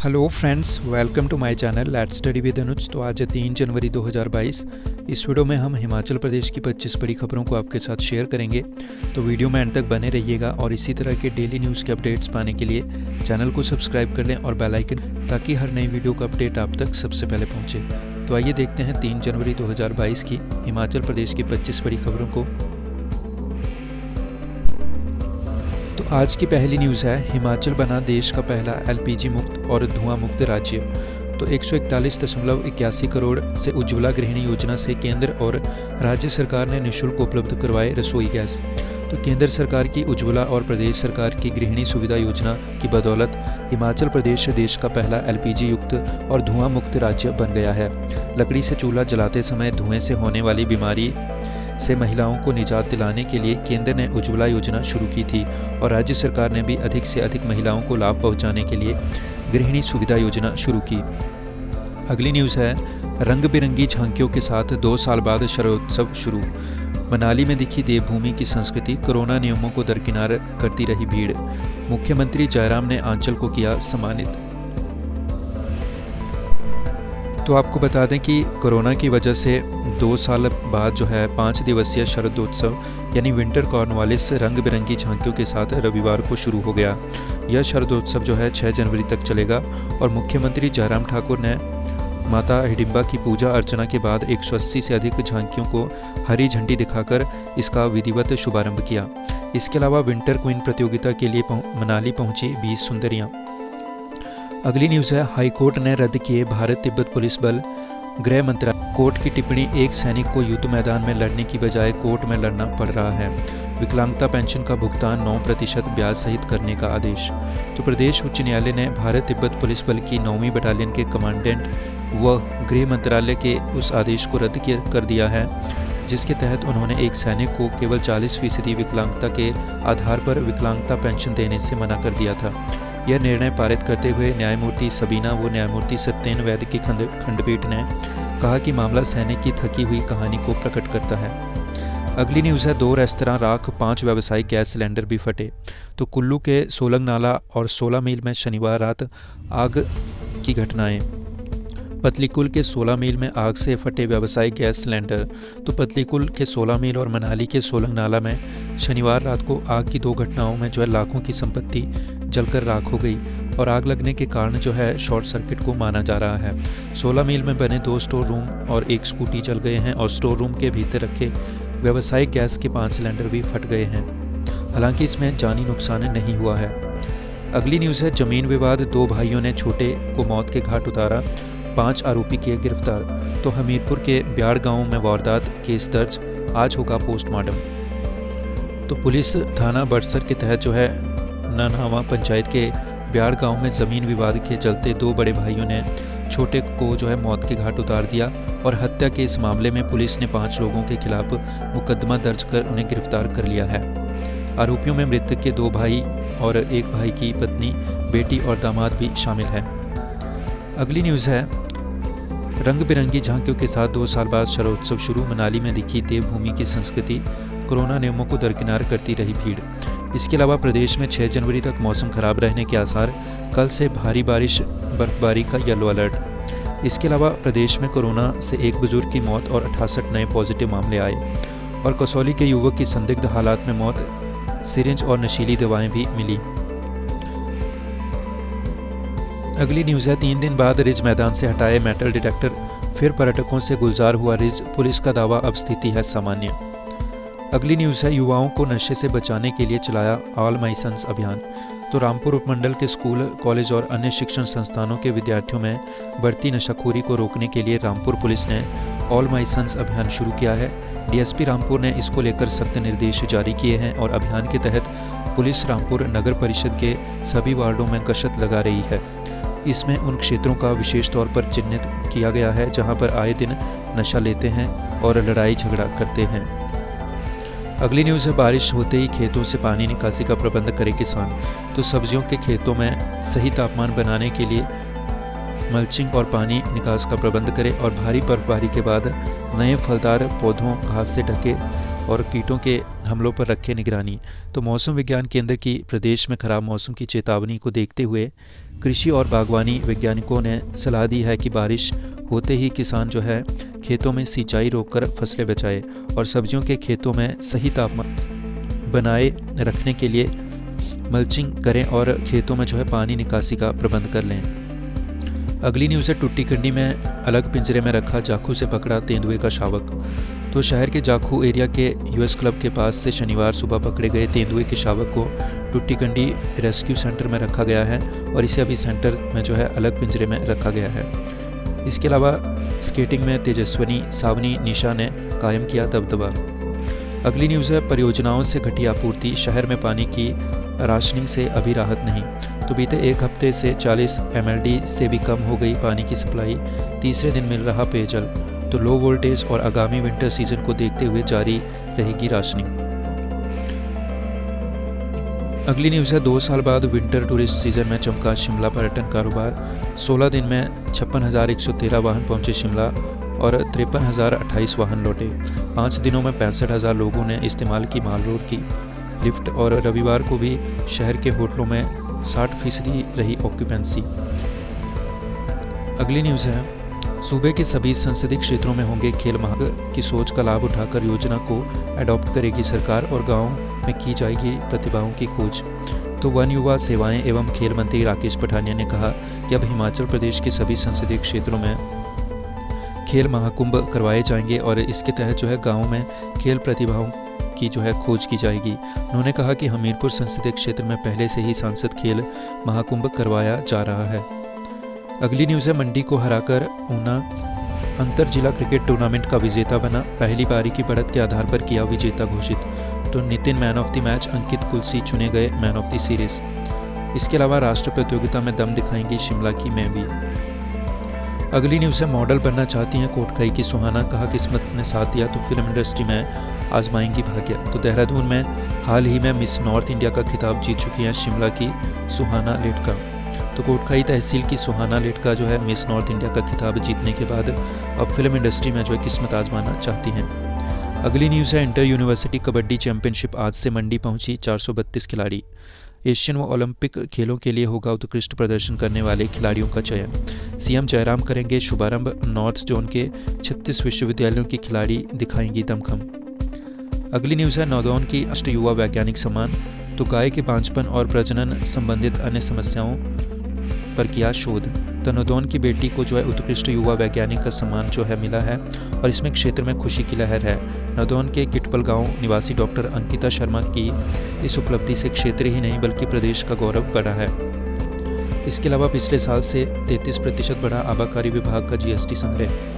Hello friends, welcome to my channel let's study with Anuj. तो आज है 3 जनवरी 2022। इस वीडियो में हम हिमाचल प्रदेश की 25 बड़ी खबरों को आपके साथ शेयर करेंगे। तो वीडियो में एंड तक बने रहिएगा और इसी तरह के डेली न्यूज़ के अपडेट्स पाने के लिए चैनल को सब्सक्राइब कर लें और बेल आइकन, ताकि हर नई वीडियो का अपडेट आप तक सबसे पहले पहुँचे। तो आइए देखते हैं 3 जनवरी 2022 की हिमाचल प्रदेश की 25 बड़ी खबरों को। तो आज की पहली न्यूज़ है, हिमाचल बना देश का पहला एलपीजी मुक्त और धुआं मुक्त राज्य। तो 141.81 करोड़ से उज्ज्वला गृहिणी योजना से केंद्र और राज्य सरकार ने निःशुल्क उपलब्ध करवाए रसोई गैस। तो केंद्र सरकार की उज्ज्वला और प्रदेश सरकार की गृहिणी सुविधा योजना की बदौलत हिमाचल प्रदेश देश का पहला एलपीजी युक्त और धुआं मुक्त राज्य बन गया है। लकड़ी से चूल्हा जलाते समय धुएं से होने वाली बीमारी से महिलाओं को निजात दिलाने के लिए केंद्र ने उज्ज्वला योजना शुरू की थी और राज्य सरकार ने भी अधिक से अधिक महिलाओं को लाभ पहुंचाने के लिए गृहिणी सुविधा योजना शुरू की। अगली न्यूज़ है, रंग बिरंगी झांकियों के साथ 2 साल बाद शरदोत्सव शुरू। मनाली में दिखी देवभूमि की संस्कृति, कोरोना नियमों को दरकिनार करती रही भीड़। मुख्यमंत्री जयराम ने आंचल को किया सम्मानित। तो आपको बता दें कि कोरोना की वजह से 2 साल बाद जो है 5 दिवसीय शरदोत्सव यानी विंटर कॉर्नवालिस रंग बिरंगी झांकियों के साथ रविवार को शुरू हो गया। यह शरदोत्सव जो है 6 जनवरी तक चलेगा और मुख्यमंत्री जयराम ठाकुर ने माता हिडिंबा की पूजा अर्चना के बाद 180 से अधिक झांकियों को हरी झंडी दिखाकर इसका विधिवत शुभारंभ किया। इसके अलावा विंटर क्वीन प्रतियोगिता के लिए मनाली पहुंची 20 सुंदरियां। अगली न्यूज़ है, हाईकोर्ट ने रद्द किए भारत तिब्बत पुलिस बल। गृह मंत्रालय कोर्ट की टिप्पणी, एक सैनिक को युद्ध मैदान में लड़ने की बजाय कोर्ट में लड़ना पड़ रहा है। विकलांगता पेंशन का भुगतान 9% ब्याज सहित करने का आदेश। तो प्रदेश उच्च न्यायालय ने भारत तिब्बत पुलिस बल की 9वीं बटालियन के कमांडेंट व गृह मंत्रालय के उस आदेश को रद्द कर दिया है, जिसके तहत उन्होंने एक सैनिक को केवल 40% विकलांगता के आधार पर विकलांगता पेंशन देने से मना कर दिया था। यह निर्णय पारित करते हुए न्यायमूर्ति सबीना व न्यायमूर्ति सत्येन वैद की खंडपीठ ने कहा कि मामला सैनिक की थकी हुई कहानी को प्रकट करता है। अगली न्यूज़ है, 2 रेस्तरां राख, 5 व्यावसायिक गैस सिलेंडर भी फटे। तो कुल्लू के सोलंग नाला और 16 मील में शनिवार रात आग की घटनाएं। पतलीकुल के 16 मील में आग से फटे व्यावसायिक गैस सिलेंडर। तो पतलीकुल के 16 मील और मनाली के सोलंग नाला में शनिवार रात को आग की 2 घटनाओं में जो है लाखों की संपत्ति जलकर राख हो गई और आग लगने के कारण जो है शॉर्ट सर्किट को माना जा रहा है। 16 मील में बने 2 स्टोर रूम और 1 स्कूटी जल गए हैं और स्टोर रूम के भीतर रखे व्यावसायिक गैस के 5 सिलेंडर भी फट गए हैं। हालांकि इसमें जानी नुकसान नहीं हुआ है। अगली न्यूज़ है, जमीन विवाद, 2 भाइयों ने छोटे को मौत के घाट उतारा, 5 आरोपी किए गिरफ्तार। तो हमीरपुर के ब्याड़ गांव में वारदात, केस दर्ज, आज होगा पोस्टमार्टम। तो पुलिस थाना बड़सर के तहत जो है ननावा पंचायत के ब्याड़ गांव में ज़मीन विवाद के चलते 2 बड़े भाइयों ने छोटे को जो है मौत के घाट उतार दिया और हत्या के इस मामले में पुलिस ने 5 लोगों के खिलाफ मुकदमा दर्ज कर उन्हें गिरफ्तार कर लिया है। आरोपियों में मृतक के 2 भाई और 1 भाई की पत्नी, बेटी और दामाद भी शामिल है। अगली न्यूज़ है, रंग बिरंगी झांकियों के साथ 2 साल बाद शरदोत्सव शुरू। मनाली में दिखी देवभूमि की संस्कृति, कोरोना नियमों को दरकिनार करती रही भीड़। इसके अलावा प्रदेश में 6 जनवरी तक मौसम खराब रहने के आसार, कल से भारी बारिश बर्फबारी का येलो अलर्ट। इसके अलावा प्रदेश में कोरोना से 1 बुजुर्ग की मौत और 68 नए पॉजिटिव मामले आए और कसौली के युवक की संदिग्ध हालात में मौत, सिरिंज और नशीली दवाएं भी मिली। अगली न्यूज़ है, 3 दिन बाद रिज मैदान से हटाए मेटल डिटेक्टर, फिर पर्यटकों से गुलजार हुआ रिज, पुलिस का दावा अब स्थिति है सामान्य। अगली न्यूज़ है, युवाओं को नशे से बचाने के लिए चलाया ऑल माई सन्स अभियान। तो रामपुर उपमंडल के स्कूल, कॉलेज और अन्य शिक्षण संस्थानों के विद्यार्थियों में बढ़ती नशाखोरी को रोकने के लिए रामपुर पुलिस ने ऑल माई सन्स अभियान शुरू किया है। डीएसपी रामपुर ने इसको लेकर सख्त निर्देश जारी किए हैं और अभियान के तहत पुलिस रामपुर नगर परिषद के सभी वार्डों में गश्त लगा रही है। इसमें उन क्षेत्रों का विशेष तौर पर चिन्हित किया गया है जहां पर आए दिन नशा लेते हैं और लड़ाई झगड़ा करते हैं। अगली न्यूज़ है, बारिश होते ही खेतों से पानी निकासी का प्रबंध करे किसान। तो सब्जियों के खेतों में सही तापमान बनाने के लिए मल्चिंग और पानी निकास का प्रबंध करें और भारी बर्फबारी के बाद नए फलदार पौधों घास से ढके और कीटों के हमलों पर रखे निगरानी। तो मौसम विज्ञान केंद्र की प्रदेश में खराब मौसम की चेतावनी को देखते हुए कृषि और बागवानी वैज्ञानिकों ने सलाह दी है कि बारिश होते ही किसान जो है खेतों में सिंचाई रोककर फसलें बचाए और सब्जियों के खेतों में सही तापमान बनाए रखने के लिए मल्चिंग करें और खेतों में जो है पानी निकासी का प्रबंध कर लें। अगली न्यूज़ है टुट्टीकंडी में अलग पिंजरे में रखा जाखू से पकड़ा तेंदुए का शावक। तो शहर के जाखू एरिया के यूएस क्लब के पास से शनिवार सुबह पकड़े गए तेंदुए के शावक को टुट्टीकंडी रेस्क्यू सेंटर में रखा गया है और इसे अभी सेंटर में जो है अलग पिंजरे में रखा गया है। इसके अलावा स्केटिंग में तेजस्विनी सावनी निशा ने कायम किया दबदबा। अगली न्यूज़ है परियोजनाओं से घटी आपूर्ति, शहर में पानी की राशनिंग से अभी राहत नहीं। तो बीते एक हफ्ते से 40 MLD से भी कम हो गई पानी की सप्लाई, तीसरे दिन मिल रहा पेयजल। तो लो वोल्टेज और आगामी विंटर सीजन को देखते हुए जारी रहेगी राशनिंग। अगली न्यूज़ है 2 साल बाद विंटर टूरिस्ट सीजन में चमका शिमला पर्यटन कारोबार। 16 दिन में 56,113 वाहन पहुंचे शिमला और 53,028 वाहन लौटे। 5 दिनों में 65,000 लोगों ने इस्तेमाल की माल रोड की लिफ्ट और रविवार को भी शहर के होटलों में 60% रही ऑक्यूपेंसी। अगली न्यूज़ है सूबे के सभी संसदीय क्षेत्रों में होंगे खेल महाकुंभ की सोच का लाभ उठाकर योजना को अडॉप्ट करेगी सरकार और गाँव में की जाएगी प्रतिभाओं की खोज। तो वन युवा सेवाएं एवं खेल मंत्री राकेश पठानिया ने कहा कि अब हिमाचल प्रदेश के सभी संसदीय क्षेत्रों में खेल महाकुंभ करवाए जाएंगे और इसके तहत जो है गाँव में खेल प्रतिभाओं की जो है खोज की जाएगी। उन्होंने कहा कि हमीरपुर संसदीय क्षेत्र में पहले से ही सांसद खेल महाकुंभ करवाया जा रहा है। अगली न्यूज़ है मंडी को हराकर ऊना अंतर जिला क्रिकेट टूर्नामेंट का विजेता बना, पहली पारी की बढ़त के आधार पर किया विजेता घोषित। तो Nitin man of the match, Ankit Kulsi चुने गए मैन ऑफ द सीरीज। इसके अलावा राष्ट्र प्रतियोगिता में दम दिखाएंगी शिमला की मैवी। अगली न्यूज़ है मॉडल बनना चाहती हैं कोटखाई की सुहाना, कहा किस्मत ने साथ दिया तो फिल्म इंडस्ट्री में आजमाएंगी भाग्य। तो देहरादून में हाल ही में मिस नॉर्थ इंडिया का खिताब जीत चुकी हैं शिमला की सुहाना लेटका। तो कोटखाई तहसील की सुहाना लेटका जो है मिस नॉर्थ इंडिया का खिताब जीतने के बाद अब फिल्म इंडस्ट्री में जो है किस्मत आजमाना चाहती हैं। अगली न्यूज़ है इंटर यूनिवर्सिटी कबड्डी चैंपियनशिप आज से मंडी पहुंची 432 खिलाड़ी। एशियन व ओलंपिक खेलों के लिए होगा उत्कृष्ट प्रदर्शन करने वाले खिलाड़ियों का चयन। सीएम जयराम करेंगे शुभारंभ, नॉर्थ जोन के 36 विश्वविद्यालयों की खिलाड़ी दिखाएंगी दमखम। अगली न्यूज़ है नौदौन की राष्ट्रीय युवा वैज्ञानिक सम्मान। तो गाय के बांझपन और प्रजनन संबंधित अन्य समस्याओं पर किया शोध। तो नौदौन की बेटी को जो है उत्कृष्ट युवा वैज्ञानिक का सम्मान जो है मिला है और इसमें क्षेत्र में खुशी की लहर है। नौदौन के किटपल गांव निवासी डॉक्टर अंकिता शर्मा की इस उपलब्धि से क्षेत्र ही नहीं बल्कि प्रदेश का गौरव बढ़ा है। इसके अलावा पिछले साल से 33% बढ़ा आबाकारी विभाग का GST संग्रह।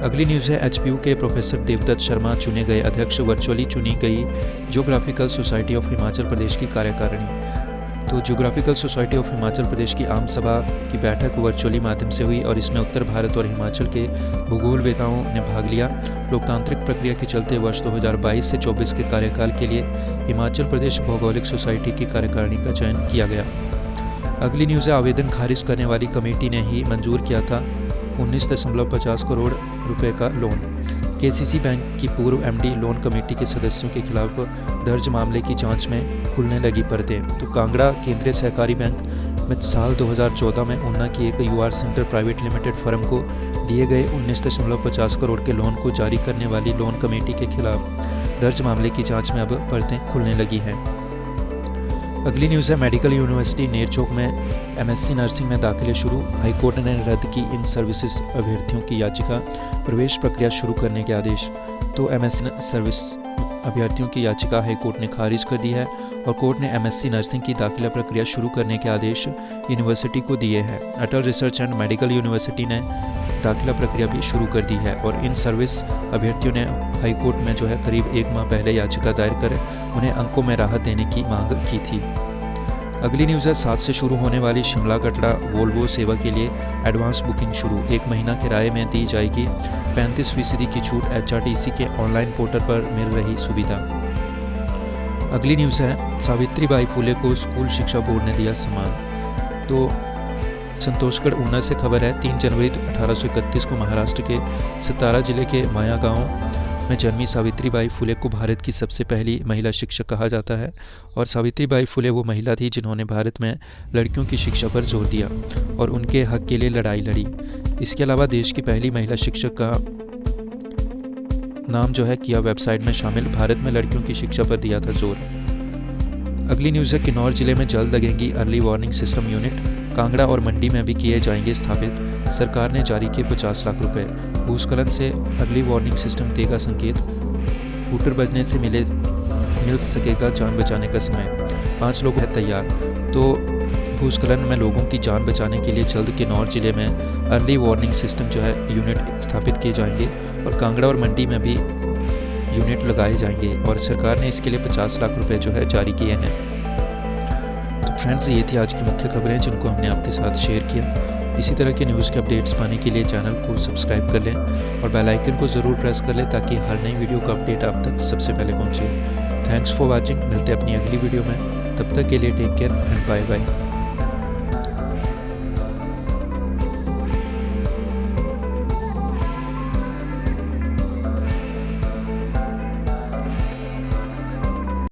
अगली न्यूज़ है HPU के प्रोफेसर देवदत्त शर्मा चुने गए अध्यक्ष, वर्चुअली चुनी गई geographical society of Himachal Pradesh की कार्यकारिणी। तो geographical society of Himachal Pradesh की आम सभा की बैठक वर्चुअली माध्यम से हुई और इसमें उत्तर भारत और हिमाचल के भूगोलवेताओं ने भाग लिया। लोकतांत्रिक प्रक्रिया के चलते वर्ष 2022 से 24 के कार्यकाल के लिए हिमाचल प्रदेश भौगोलिक सोसाइटी की कार्यकारिणी का चयन किया गया। अगली न्यूज़ है आवेदन खारिज करने वाली कमेटी ने ही मंजूर किया था 19.50 करोड़ रुपए का लोन। KCC बैंक की पूर्व MD लोन कमेटी के सदस्यों के खिलाफ दर्ज मामले की जांच में खुलने लगी पर्दे। तो कांगड़ा केंद्रीय सहकारी बैंक में साल 2014 में ऊना की एक UR centre private limited firm को दिए गए 19.50 करोड़ के लोन को जारी करने वाली लोन कमेटी के खिलाफ दर्ज मामले की जांच में अब पर्दे खुलने लगी हैं। अगली न्यूज़ है मेडिकल यूनिवर्सिटी नेरचौक में MSc नर्सिंग में दाखिले शुरू। हाईकोर्ट ने रद्द की इन सर्विसेज अभ्यर्थियों की याचिका, प्रवेश प्रक्रिया शुरू करने के आदेश। तो MSc सर्विस अभ्यर्थियों की याचिका हाईकोर्ट ने खारिज कर दी है और कोर्ट ने MSc नर्सिंग की दाखिला प्रक्रिया शुरू करने के आदेश यूनिवर्सिटी को दिए हैं। अटल रिसर्च एंड मेडिकल यूनिवर्सिटी ने दाखिला प्रक्रिया भी शुरू कर दी है और इन सर्विस अभ्यर्थियों ने हाईकोर्ट में जो है करीब 1 माह पहले याचिका दायर कर उन्हें अंकों में राहत देने की मांग की थी। अगली न्यूज़ है 7 से शुरू होने वाली शिमला कटरा वोल्वो सेवा के लिए एडवांस बुकिंग शुरू। 1 महीना किराए में दी जाएगी 35% की छूट। HRTC के ऑनलाइन पोर्टल पर मिल रही सुविधा। अगली न्यूज़ है सावित्रीबाई फुले को स्कूल शिक्षा बोर्ड ने दिया सम्मान। तो संतोषगढ़ ऊना से खबर है 3 जनवरी 1831 को महाराष्ट्र के सतारा जिले के माया गांव में जन्मी सावित्रीबाई फुले को भारत की सबसे पहली महिला शिक्षक कहा जाता है और सावित्रीबाई फुले वो महिला थी जिन्होंने भारत में लड़कियों की शिक्षा पर जोर दिया और उनके हक के लिए लड़ाई लड़ी। इसके अलावा देश की पहली महिला शिक्षक का नाम जो है किया वेबसाइट में शामिल, भारत में लड़कियों की शिक्षा पर दिया था जोर। अगली न्यूज़ है किन्नौर जिले में जल्द लगेंगी early warning system unit, Kangra और मंडी में भी किए जाएंगे स्थापित, सरकार ने जारी किए 50 लाख रुपए। भूस्खलन से अर्ली वार्निंग सिस्टम देगा संकेत, हूटर बजने से मिल सकेगा जान बचाने का समय। 5 लोग हैं तैयार। तो भूस्खलन में लोगों की जान बचाने के लिए जल्द किन्नौर जिले में अर्ली वार्निंग सिस्टम जो है यूनिट स्थापित किए जाएंगे और कांगड़ा और मंडी में भी यूनिट लगाए जाएंगे और सरकार ने इसके लिए 50 लाख रुपए जो है जारी किए हैं। तो फ्रेंड्स, ये थी आज की मुख्य खबरें जिनको हमने आपके साथ शेयर किया। इसी तरह के न्यूज़ के अपडेट्स पाने के लिए चैनल को सब्सक्राइब कर लें और बेल आइकन को ज़रूर प्रेस कर लें ताकि हर नई वीडियो का अपडेट आप तक सबसे पहले पहुंचे। Thanks for watching. मिलते हैं अपनी अगली वीडियो में, तब तक के लिए take care and bye bye.